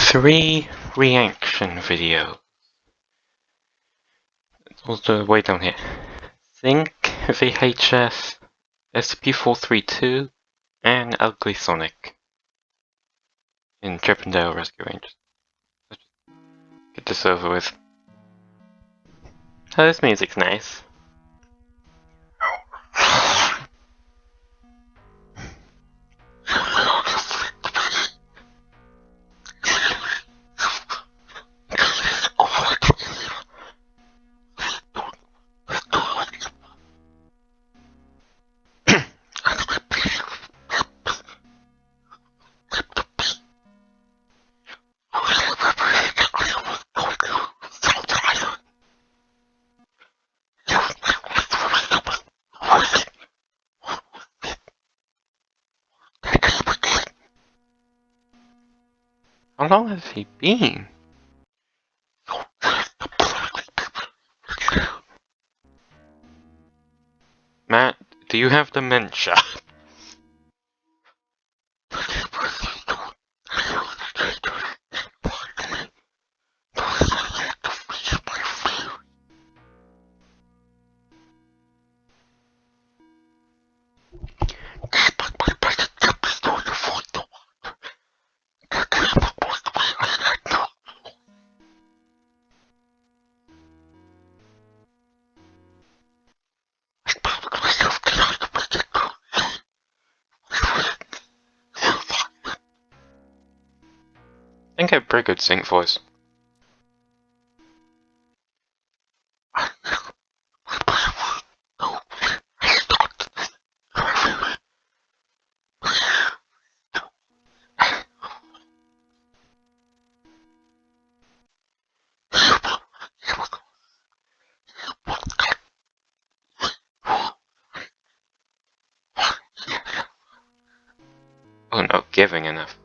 3 reaction video. Also way down here. Think VHS, SCP-432, and Ugly Sonic in Chippendale Rescue Rangers. Let's get this over with. Oh, this music's nice. How long has he been? Matt, do you have dementia? I think I have a pretty good sync voice. Oh, not giving enough.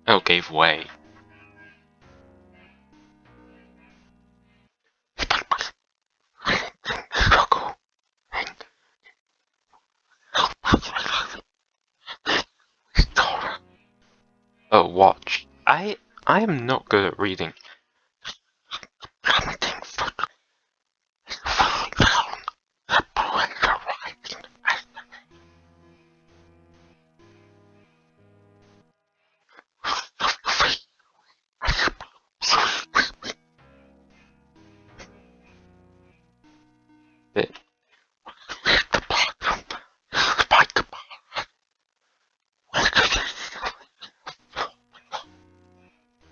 Oh, gave way. Oh, watch. I am not good at reading.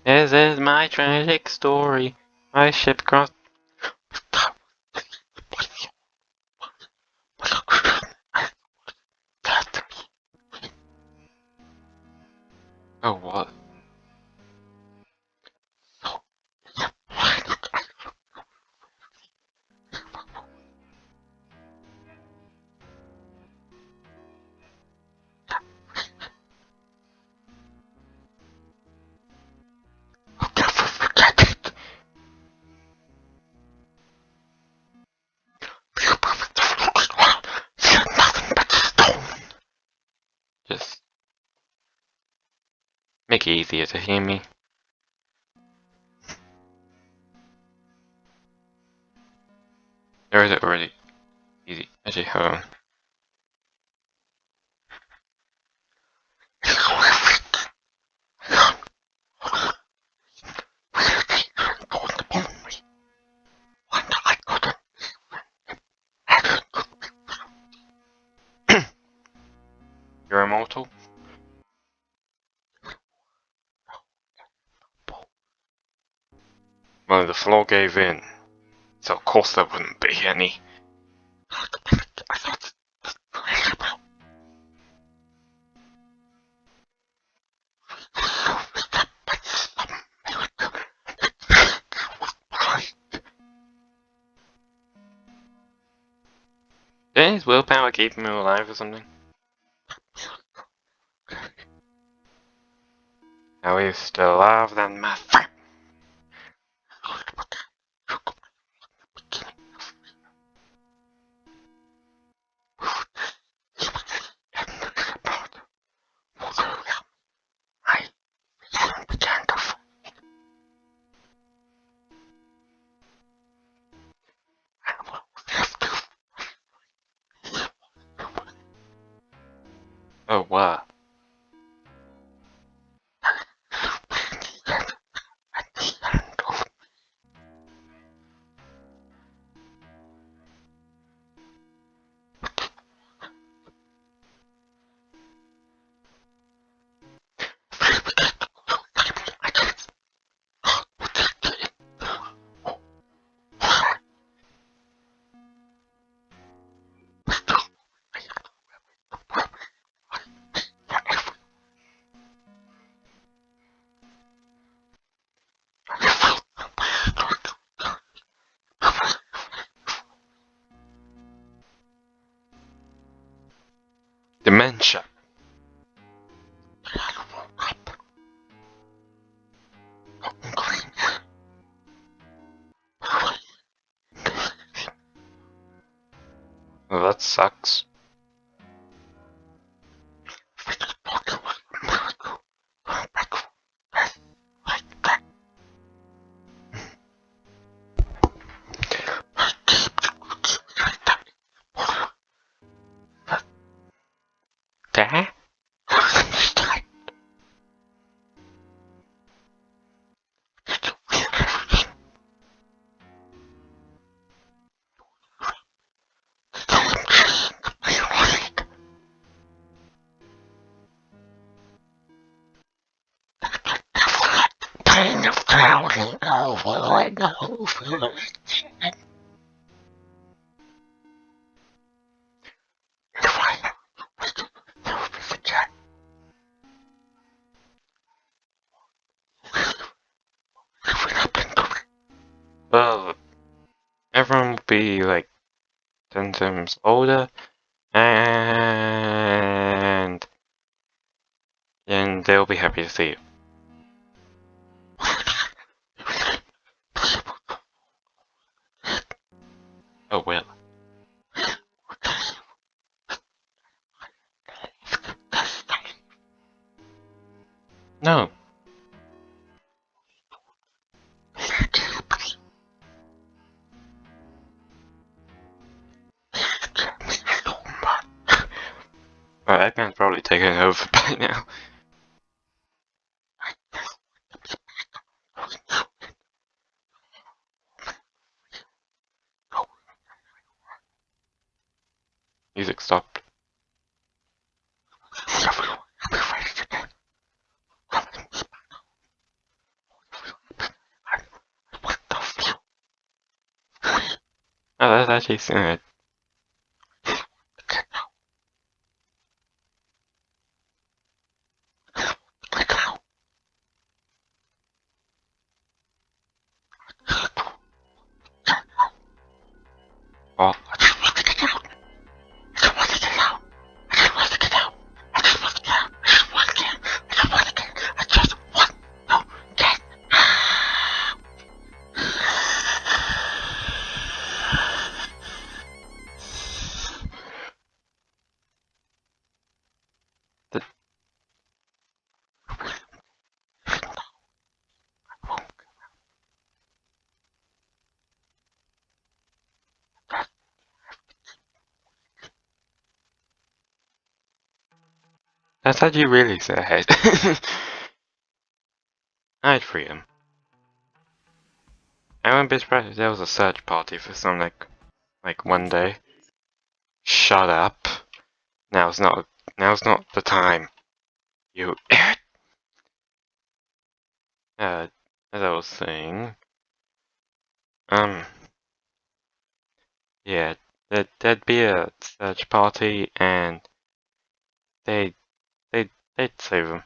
This is my tragic story. My ship crossed. Oh, what? Just make it easier to hear me. Or is it already easy? Actually, hold on. You're immortal? Well, the floor gave in, so of course there wouldn't be any. Did his willpower keep him alive or something? Now he's still alive, then my friend. Oh, wow. Dementia. Well, that sucks. Dad? Well, everyone will be like 10 times older, and then they'll be happy to see you. Oh well. No. Well, that man's probably taken over by now. Music stopped. Oh, that's actually sad. Oh. That's actually really sad. I'd free him. I wouldn't be surprised if there was a search party for some like one day. Shut up. Now's not the time. You. As I was saying, yeah, there'd be a search party, and they, they'd save him.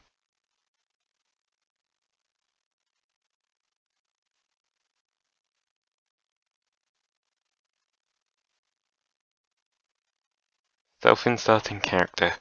Self-inserting character.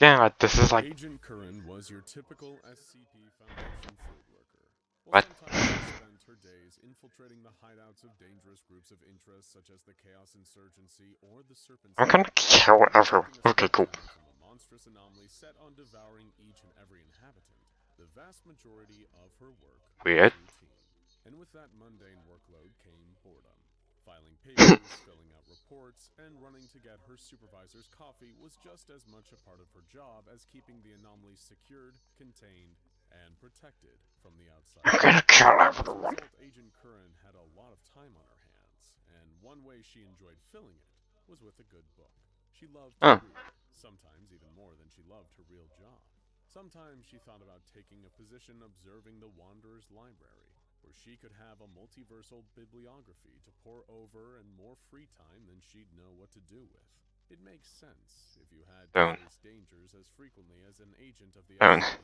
Yeah, this is like. Agent Curran was your typical SCP Foundation field worker. What? Sometimes she spent her days infiltrating the hideouts of dangerous groups of interest such as the Chaos Insurgency or the Serpent. I'm gonna kill everyone. Okay, cool. From a monstrous anomaly set on devouring each and every inhabitant, the vast majority of her work Weird. was routine. And with that mundane workload came boredom. Filing papers, filling out reports, and running to get her supervisor's coffee was just as much a part of her job as keeping the anomaly secured, contained, and protected from the outside. I'm gonna kill As a everyone. result, Agent Curran had a lot of time on her hands, and one way she enjoyed filling it was with a good book. She loved to read, sometimes even more than she loved her real job. Sometimes she thought about taking a position observing the Wanderer's Library, where she could have a multiversal bibliography to pore over and more free time than she'd know what to do with. It makes sense if you had to face dangers as frequently as an agent of the SCP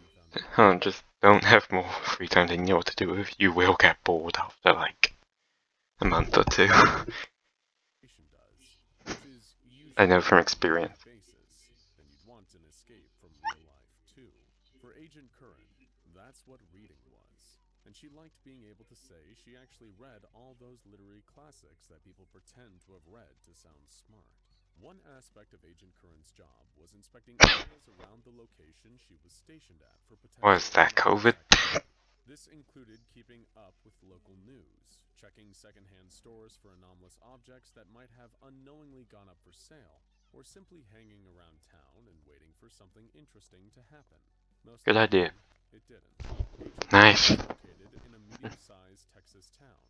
Foundation. Just don't have more free time than you know what to do with. You will get bored after like a month or two. I know from experience. Then you'd want an escape from real life too. For Agent Curran, that's what reading was. And she liked being able to say she actually read all those literary classics that people pretend to have read to sound smart. One aspect of Agent Curran's job was inspecting areas around the location she was stationed at for potential. Was that COVID? This included keeping up with local news, checking secondhand stores for anomalous objects that might have unknowingly gone up for sale, or simply hanging around town and waiting for something interesting to happen. Good idea. It didn't. Nice. Located in a medium-sized Texas town,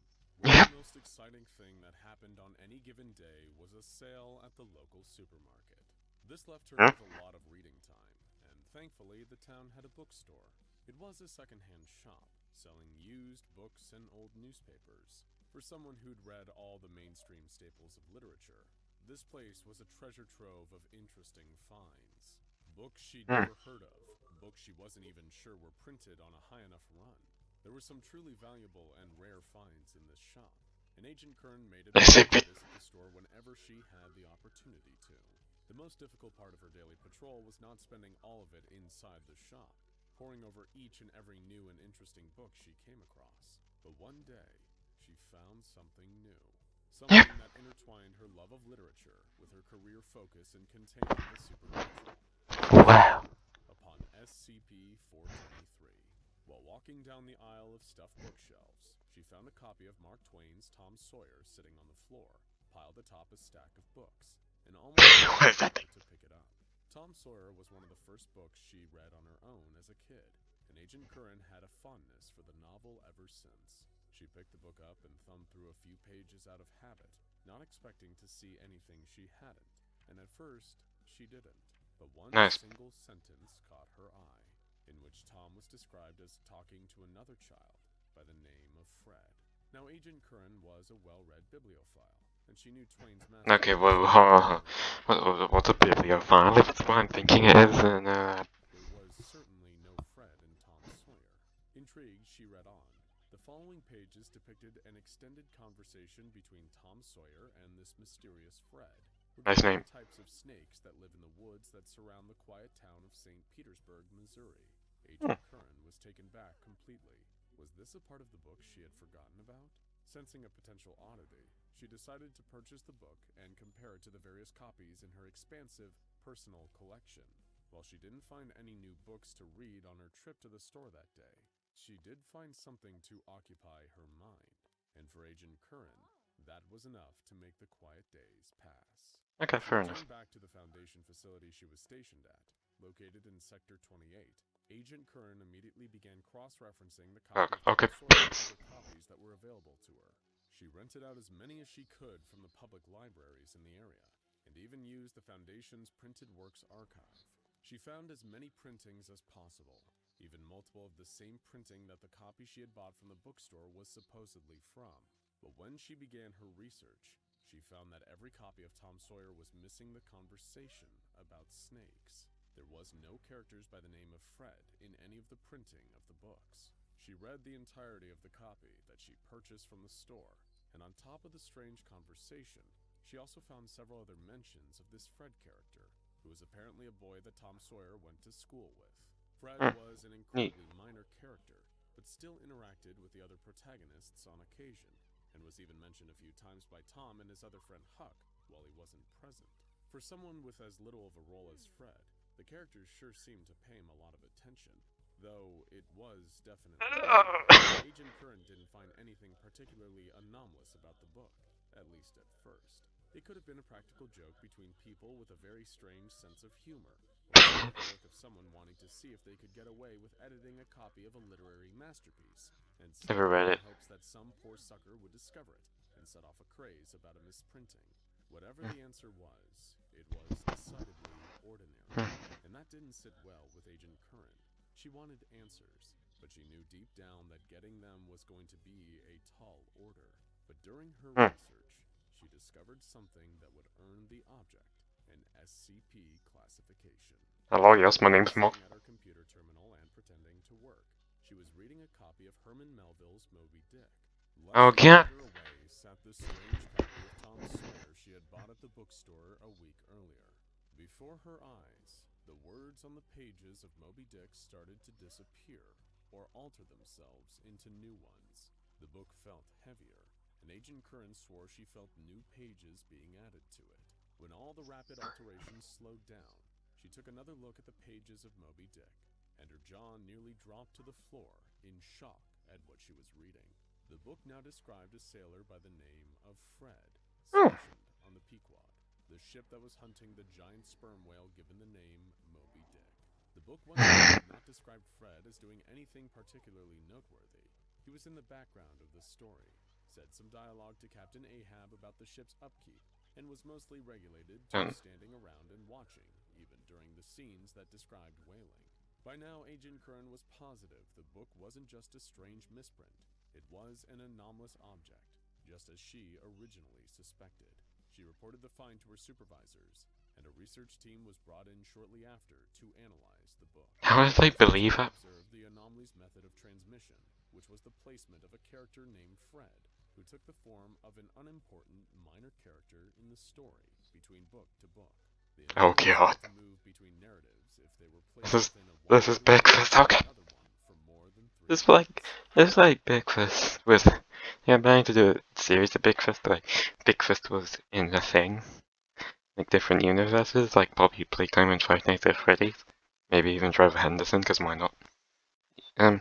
where the most exciting thing that happened on any given day was a sale at the local supermarket. This left her with a lot of reading time, and thankfully the town had a bookstore. It was a secondhand shop, selling used books and old newspapers. For someone who'd read all the mainstream staples of literature, this place was a treasure trove of interesting finds. Books she'd never heard of, books she wasn't even sure were printed on a high enough run. There were some truly valuable and rare finds in this shop, and Agent Curran made it a point to visit the store whenever she had the opportunity to. The most difficult part of her daily patrol was not spending all of it inside the shop, poring over each and every new and interesting book she came across. But one day, she found something new. Something that intertwined her love of literature with her career focus in containing the supernatural. Wow. Upon SCP-423. While walking down the aisle of stuffed bookshelves, she found a copy of Mark Twain's Tom Sawyer sitting on the floor, piled atop a stack of books, and almost to pick it up. Tom Sawyer was one of the first books she read on her own as a kid, and Agent Curran had a fondness for the novel ever since. She picked the book up and thumbed through a few pages out of habit, not expecting to see anything she hadn't, and at first, she didn't. But one single sentence caught her eye, in which Tom was described as talking to another child by the name of Fred. Now, Agent Curran was a well-read bibliophile, and she knew Twain's master. Okay, well, what's a bibliophile if it's what I'm thinking it is, and There was certainly no Fred in Tom Sawyer. Intrigued, she read on. The following pages depicted an extended conversation between Tom Sawyer and this mysterious Fred. Nice name. The types of snakes that live in the woods that surround the quiet town of St. Petersburg, Missouri. Agent Curran was taken back completely. Was this a part of the book she had forgotten about? Sensing a potential oddity, she decided to purchase the book and compare it to the various copies in her expansive, personal collection. While she didn't find any new books to read on her trip to the store that day, she did find something to occupy her mind. And for Agent Curran, that was enough to make the quiet days pass. Okay, fair enough. Back to the Foundation facility she was stationed at, located in Sector 28, Agent Curran immediately began cross-referencing the copies that were available to her. She rented out as many as she could from the public libraries in the area, and even used the Foundation's printed works archive. She found as many printings as possible, even multiple of the same printing that the copy she had bought from the bookstore was supposedly from. But when she began her research, she found that every copy of Tom Sawyer was missing the conversation about snakes. There was no characters by the name of Fred in any of the printing of the books. She read the entirety of the copy that she purchased from the store, and on top of the strange conversation, she also found several other mentions of this Fred character, who was apparently a boy that Tom Sawyer went to school with. Fred was an incredibly minor character, but still interacted with the other protagonists on occasion, and was even mentioned a few times by Tom and his other friend Huck while he wasn't present. For someone with as little of a role as Fred, the characters sure seemed to pay him a lot of attention, though it was definitely weird. Agent Curran didn't find anything particularly anomalous about the book, at least at first. It could have been a practical joke between people with a very strange sense of humor, or the work of someone wanting to see if they could get away with editing a copy of a literary masterpiece, and Never read it. in hopes that some poor sucker would discover it and set off a craze about a misprinting. Whatever the answer was, it was decidedly ordinary, and that didn't sit well with Agent Curran. She wanted answers, but she knew deep down that getting them was going to be a tall order. But during her research, she discovered something that would earn the object an SCP classification. Hello, yes, my name's Mark. Sitting at her computer terminal and pretending to work, she was reading a copy of Herman Melville's Moby Dick. Oh, Less God. than a meter away sat the strange copy of Tom Sawyer she had bought at the bookstore a week earlier. Before her eyes, the words on the pages of Moby Dick started to disappear or alter themselves into new ones. The book felt heavier, and Agent Curran swore she felt new pages being added to it. When all the rapid alterations slowed down, she took another look at the pages of Moby Dick, and her jaw nearly dropped to the floor in shock at what she was reading. The book now described a sailor by the name of Fred, stationed on the Pequod, the ship that was hunting the giant sperm whale given the name Moby Dick. The book once again did not describe Fred as doing anything particularly noteworthy. He was in the background of the story, said some dialogue to Captain Ahab about the ship's upkeep, and was mostly regulated to standing around and watching, even during the scenes that described whaling. By now, Agent Curran was positive the book wasn't just a strange misprint. It was an anomalous object, just as she originally suspected. She reported the find to her supervisors, and a research team was brought in shortly after to analyze the book. How did they believe it? Observed the anomaly's method of transmission, which was the placement of a character named Fred, who took the form of an unimportant minor character in the story between book to book. Oh, God. To move between narratives if they were placed This is Breakfast. Okay. It's like Breakfast with. Yeah, I'm planning to do a series of Breakfast, but like Breakfast was in a thing, like different universes, like Bobby Playtime and Five Nights at Freddy's, maybe even Trevor Henderson, because why not? And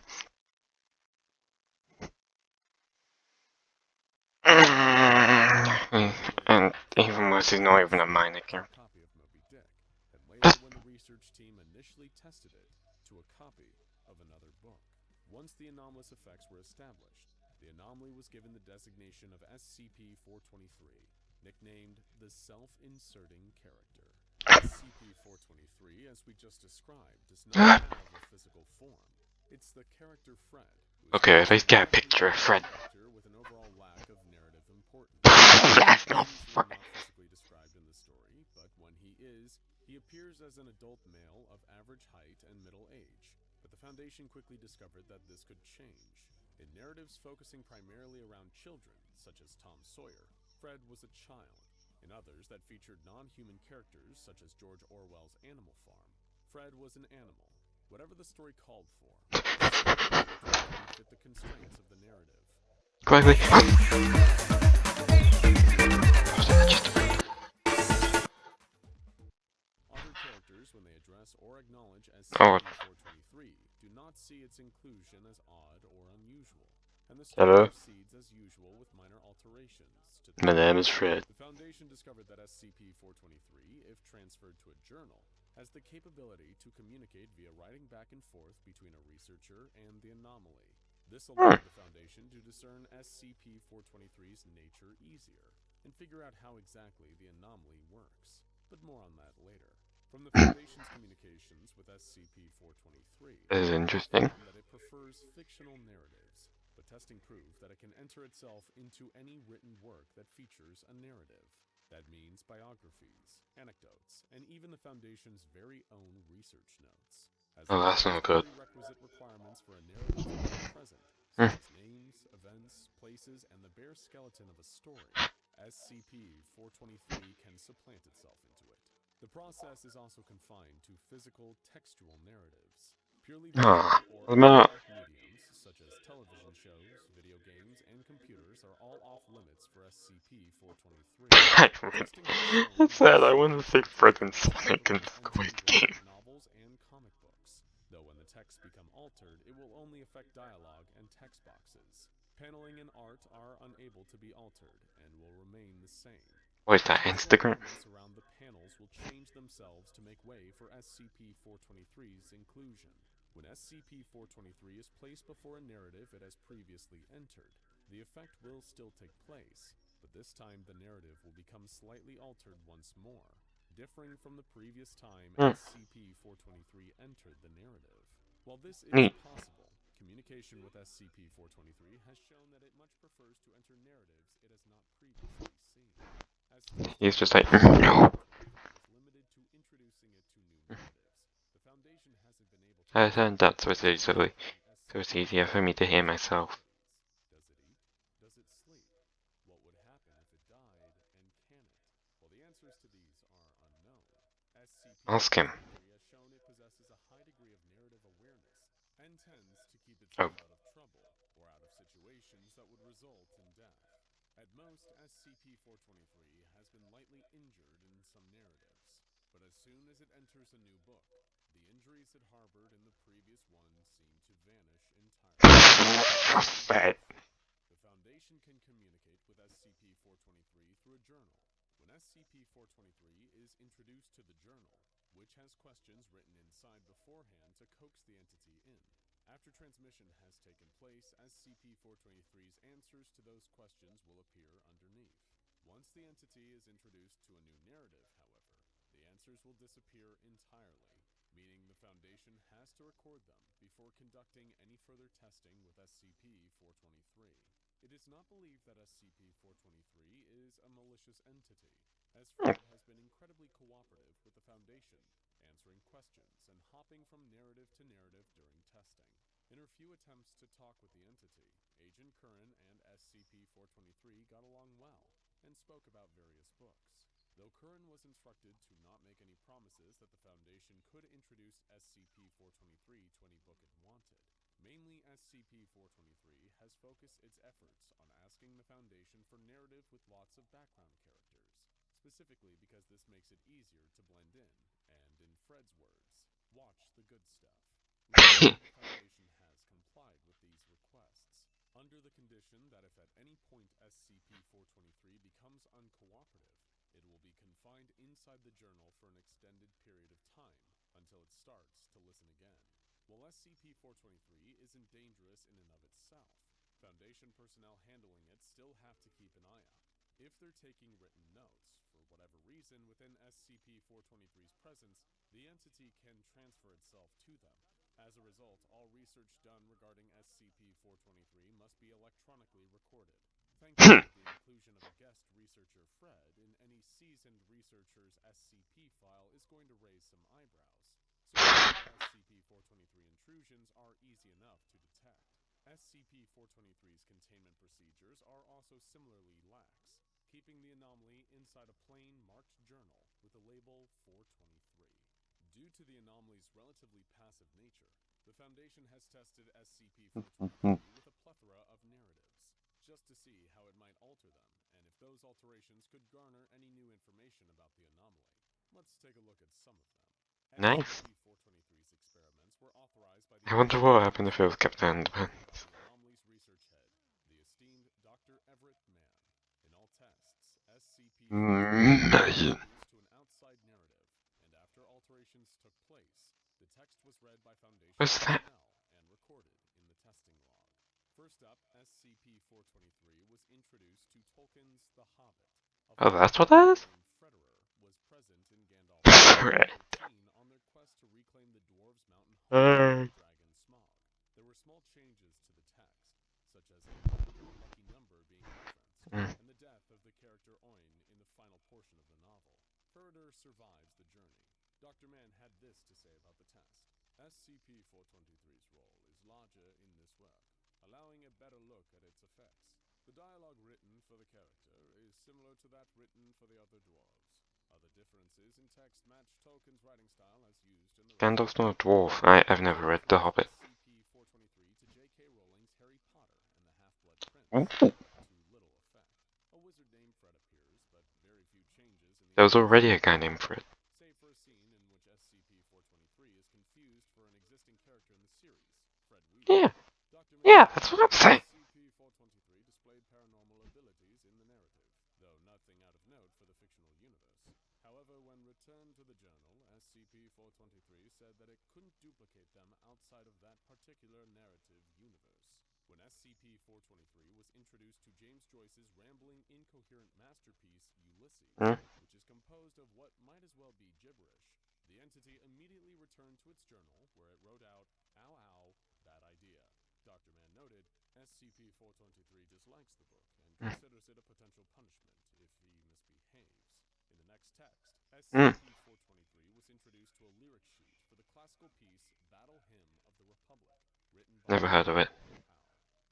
even worse, he's not even a minor character. When the research team initially tested it to a copy of another book. Once the anomalous effects were established, the anomaly was given the designation of SCP-423, nicknamed the Self-Inserting Character. SCP-423, as we just described, does not have a physical form. It's the character Fred. Okay, at least get a picture of Fred. With an overall lack of narrative importance. That's not funny. Not physically described in the story, but when he is, he appears as an adult male of average height and middle age. But the Foundation quickly discovered that this could change. In narratives focusing primarily around children, such as Tom Sawyer, Fred was a child. In others that featured non-human characters, such as George Orwell's Animal Farm, Fred was an animal. Whatever the story called for, fit the constraints of the narrative. Quickly. Other characters, when they address or acknowledge SCP-423, do not see its inclusion as odd or unusual, and the story proceeds as usual with minor alterations. My name is Fred. The Foundation discovered that SCP-423, if transferred to a journal, has the capability to communicate via writing back and forth between a researcher and the anomaly. This allowed the Foundation to discern SCP-423's nature easier, and figure out how exactly the anomaly works. But more on that later. From the Foundation's communications with SCP-423, This is we interesting. found that it prefers fictional narratives, but testing proved that it can enter itself into any written work that features a narrative. That means biographies, anecdotes, and even the Foundation's very own research notes. As Oh, long that's as not the good. prerequisite requirements for a narrative are present, Hmm. such as names, events, places, and the bare skeleton of a story, SCP-423 can supplant itself into it. The process is also confined to physical, textual narratives. Purely Ah, visual or I'm not. audio mediums, such as television shows, video games, and computers, are all off limits for SCP-423. Testing has shown I that said I want to say SCP-423 Frozen is Snake in capable of Squid entering works Game. of novels and comic books, though when the texts become altered, it will only affect dialogue and text boxes. Paneling and art are unable to be altered and will remain the same. What is The that, textual Instagram? elements around the panels will change themselves to make way for SCP-423's inclusion. When SCP-423 is placed before a narrative it has previously entered, the effect will still take place, but this time the narrative will become slightly altered once more, differing from the previous time SCP-423 entered the narrative. While this is Neat. possible, communication with SCP-423 has shown that it much prefers to enter narratives it has not previously seen. As He's testing just with like, no. SCP-423 is limited to introducing it to new narratives, the Foundation hasn't been able to I answer turned that so any it's questions easily, regarding so it's easier for me to hear myself. Does it eat? Does it sleep? What would happen if it died, and can it? Well, the answers to these are unknown. Ask him. SCP-423 has shown it possesses a high degree of narrative awareness and tends to keep Oh. itself out of trouble or out of situations that would result in death. At most, SCP-423 has been lightly injured in some narratives, but as soon as it enters a new book, the injuries it harbored in the previous one seem to vanish entirely. Fat. The Foundation can communicate with SCP-423 through a journal. When SCP-423 is introduced to the journal, which has questions written inside beforehand to coax the entity in. After transmission has taken place, SCP-423's answers to those questions will appear underneath. Once the entity is introduced to a new narrative, however, the answers will disappear entirely, meaning the Foundation has to record them before conducting any further testing with SCP-423. It is not believed that SCP-423 is a malicious entity, as Fred has been incredibly cooperative with the Foundation, answering questions and hopping from narrative to narrative during testing. In her few attempts to talk with the entity, Agent Curran and SCP-423 got along well, and spoke about various books. Though Curran was instructed to not make any promises that the Foundation could introduce SCP-423 to any book it wanted, mainly SCP-423 has focused its efforts on asking the Foundation for narrative with lots of background characters, specifically because this makes it easier to blend in, and in Fred's words, watch the good stuff. Luckily, the Foundation has complied with these requests, under the condition that if at any point SCP-423 becomes uncooperative, it will be confined inside the journal for an extended period of time, until it starts to listen again. While SCP-423 isn't dangerous in and of itself, Foundation personnel handling it still have to keep an eye out. If they're taking written notes, for whatever reason within SCP-423's presence, the entity can transfer itself to them. As a result, all research done regarding SCP-423 must be electronically recorded. Thankfully, the inclusion of a guest researcher, Fred, in any seasoned researcher's SCP file is going to raise some eyebrows, so SCP-423 intrusions are easy enough to detect. SCP-423's containment procedures are also similarly lax, keeping the anomaly inside a plain, marked journal with the label 423. Due to the anomaly's relatively passive nature, the Foundation has tested SCP-423 with a plethora of narratives, just to see how it might alter them, and if those alterations could garner any new information about the anomaly. Let's take a look at some of them. Nice. SCP-423's experiments were authorized by the I wonder what happened if it was Captain Independence. the anomaly's research head, the esteemed Dr. Everett Mann. In all tests, SCP-423 was Imagine. introduced to an outside narrative, and after alterations took place, the text was read by Foundation What's that? personnel and recorded in the testing log. First up, SCP-423 was introduced to Tolkien's The Hobbit. Oh, that's what that is? Named Frederer was present in Gandalf's Fred. 13 on their quest to reclaim the dwarves' mountain home from the dragon Smog. There were small changes to the text, such as a particular lucky number being referenced, and the death of the character Oin in the final portion of the novel. Further survives the journey. Dr. Mann had this to say about the test. SCP-423's role is larger in this work, allowing a better look at its effects. The dialogue written for the character is similar to that written for the other dwarves. Other differences in text match Tolkien's writing style as used in the Gandalf's not a dwarf. I've never read The Hobbit. SCP-423 to J.K. Rowling's Harry Potter and the Half-Blood Prince, Ooh. but to little effect. A wizard named Fred appears, but very few changes in the There was already a guy named Fred. save for a scene in which SCP-423 is confused for an existing character in the series, Fred Weasley. Yeah. Yeah, that's what I'm saying. SCP-423 displayed paranormal abilities in the narrative, though nothing out of note for the fictional universe. However, when returned to the journal, SCP-423 said that it couldn't duplicate them outside of that particular narrative universe. When SCP-423 was introduced to James Joyce's rambling, incoherent masterpiece, Ulysses, which is composed of what might as well be gibberish, the entity immediately returned to its journal, where it wrote out, "Ow, ow, bad idea." Dr. Mann noted, SCP-423 dislikes the book and considers it a potential punishment if he misbehaves. In the next text, SCP-423 was introduced to a lyric sheet for the classical piece Battle Hymn of the Republic, written by Never heard of it.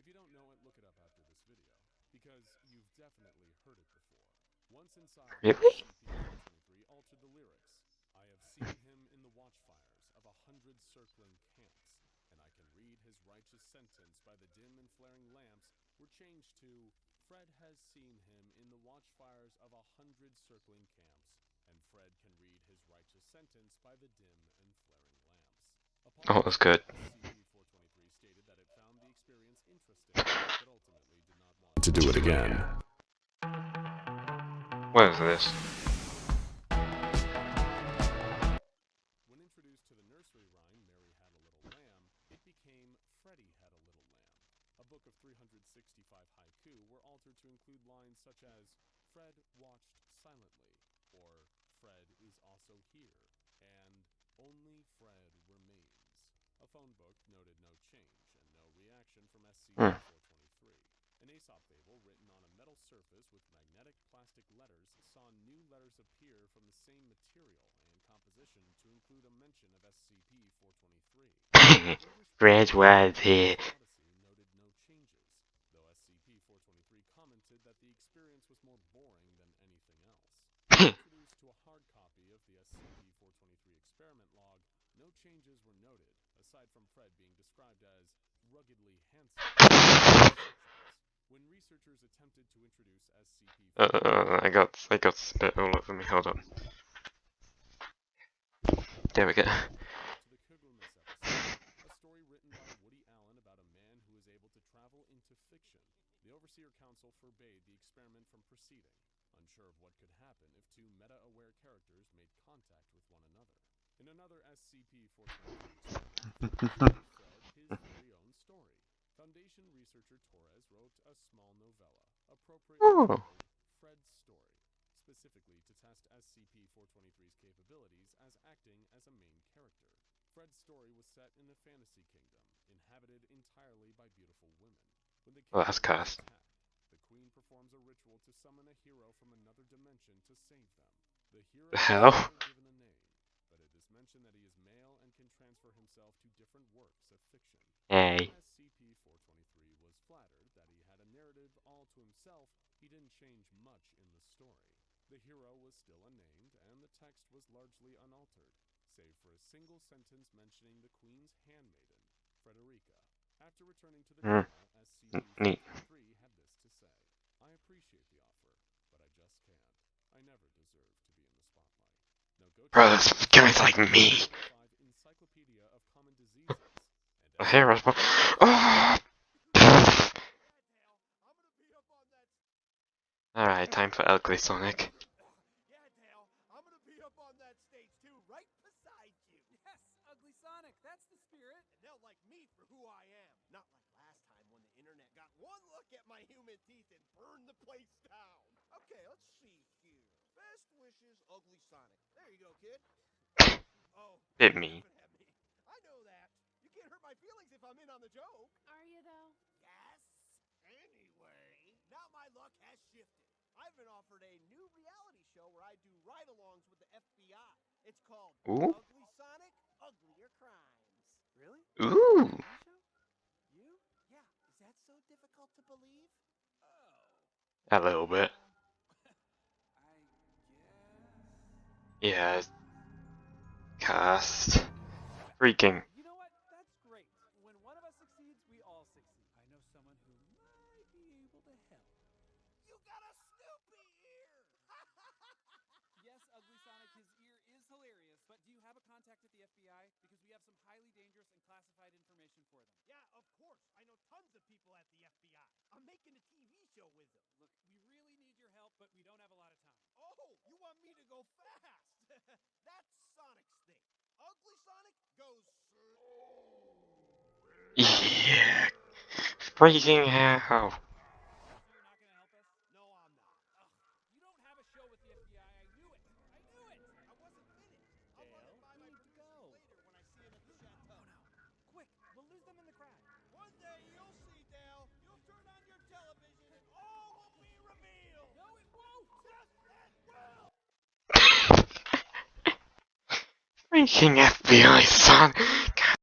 If you don't know it, look it up after this video, because you've definitely heard it before. Once inside, Really? SCP-423 altered the lyrics. I have seen him in the watchfires of 100 circling camps, and I can read his righteous sentence by the dim and flaring lamps, were changed to, Fred has seen him in the watchfires of 100 circling camps, and Fred can read his righteous sentence by the dim and flaring lamps. Oh, it was good. SCP-423 stated that it found the experience interesting, but ultimately did not want to do it again. What is this? When introduced to the nursery rhyme Mary Had a Little Lamb, it became Freddy Had a Little Lamb. A book of 365 haiku were altered to include lines such as, Fred watched silently, or Fred is also here, and only Fred remains. A phone book noted no change and no reaction from SCP-423. An Aesop fable written on a metal surface with magnetic plastic letters saw new letters appear from the same material and composition to include a mention of SCP-423. Fred was here. Odyssey noted no changes, though SCP-423 commented that the experience was more boring than anything else. Introduced to a hard copy of the SCP-423 experiment log, no changes were noted, aside from Fred being described as ruggedly handsome. When researchers attempted to introduce SCP-423, I got spit all over me. Hold on. There we go. to the Kugler-Miss episode, a story written by Woody Allen about a man who is able to travel into fiction. The Overseer Council forbade the experiment from proceeding, unsure of what could happen if two meta-aware characters made contact with one another. In another SCP-423 experiment, Fred his very own story. Foundation researcher Torres wrote a small novella, appropriately titled Fred's Story, specifically to test SCP-423's capabilities as acting as a main character. Fred's story was set in a fantasy kingdom, inhabited entirely by beautiful women. When the Well, that's cursed. the queen performs a ritual to summon a hero from another dimension to save them. The hero The is hell? never given a name, but it is mentioned that he is male and can transfer himself to different works of fiction. Hey. SCP-423 was flattered that he had a narrative all to himself. He didn't change much in the story. The hero was still unnamed, and the text was largely unaltered, save for a single sentence mentioning the Queen's handmaiden, Frederica. After returning to the journal, SCP-423 had this to say, I appreciate the offer, but I just can't. I never deserved to be in the spotlight. Now go to Bro, this guy's like me. Encyclopedia of Common Diseases. The hero's. Oh! Alright, time for Ugly Sonic. Yeah, Dale, I'm gonna be up on that stage too, right beside you. Yes, Ugly Sonic, that's the spirit. And they'll like me for who I am. Not like last time when the internet got one look at my human teeth and burned the place down. Okay, let's see here. Best wishes, Ugly Sonic. There you go, kid. Oh, Bit you're me. laughing at me. I know that. You can't hurt my feelings if I'm in on the joke. Are you, though? Yes. Anyway, now my luck has shifted. I've been offered a new reality show where I do ride-alongs with the FBI. It's called Ooh. Ugly Sonic, Uglier Crimes. Really? Ooh. TV show? You? Yeah. Is that so difficult to believe? Oh. A little bit. I guess. Yeah. Cast. Freaking. You know what? That's great. When one of us succeeds, we all succeed. I know someone who might be able to help. You got a Snoopy ear! Yes, Ugly Sonic, his ear is hilarious, but do you have a contact at the FBI? Because we have some highly dangerous and classified information for them. Yeah, of course. I know tons of people at the FBI. I'm making a TV show with them. Look, we really need your help, but we don't have a lot of time. Oh, you want me to go fast? That's Sonic's thing. Ugly Sonic goes slow. Yeah. Freaking hell. So you're not going to help us? No, I'm not. Ugh, you don't have a show with the FBI. I knew it. I knew it. I wasn't finished. I'll run it by my producers later when I see him at the chateau. Oh, no. Quick, we'll lose them in the crowd. One day you'll see, Dale. You'll turn on your television and all will be revealed. No, it won't. Yes, it will. Freaking FBI, son.